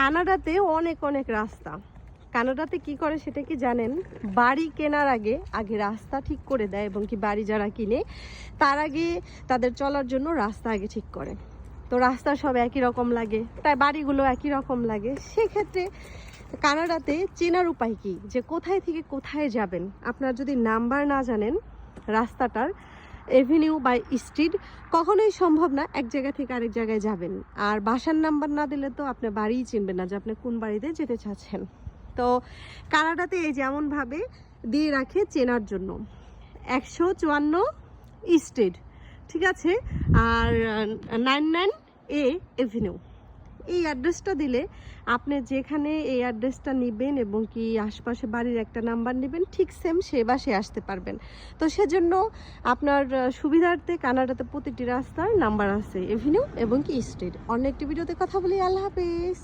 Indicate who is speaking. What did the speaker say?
Speaker 1: কানাডাতে অনেক অনেক রাস্তা। কানাডাতে কি করে সেটা কি জানেন? বাড়ি কেনার আগে আগে রাস্তা ঠিক করে দেয়, এবং কি বাড়ি যারা কিনে তার আগে তাদের চলার জন্য রাস্তা আগে ঠিক করে। তো রাস্তা সব একই রকম লাগে, তাই বাড়িগুলো একই রকম লাগে। সেক্ষেত্রে কানাডাতে চেনার উপায় কি, যে কোথায় থেকে কোথায় যাবেন। আপনার যদি নাম্বার না জানেন রাস্তাটার, এভিনিউ বা স্ট্রিট, কখনোই সম্ভব না এক জায়গা থেকে আরেক জায়গায় যাবেন। আর বাসার নাম্বার না দিলে তো আপনি বাড়িই চিনবেন না যে আপনি কোন বাড়িতে যেতে চাচ্ছেন। তো কানাডাতে এই যেমনভাবে দিয়ে রাখে চেনার জন্য 154 স্ট্রিট, ঠিক আছে, আর 99A এভিনিউ, এই অ্যাড্রেসটা দিলে আপনি যেখানে এই অ্যাড্রেসটা নেবেন এবং কি আশপাশে বাড়ির একটা নাম্বার নেবেন, ঠিক সেম সে বাসে আসতে পারবেন। তো সেজন্য আপনার সুবিধার্থে কানাডাতে প্রতিটি রাস্তার নাম্বার আছে, এভিনিউ এবং কি স্ট্রিট। অন্য একটি ভিডিওতে কথা বলি। আল্লাহ হাফেজ।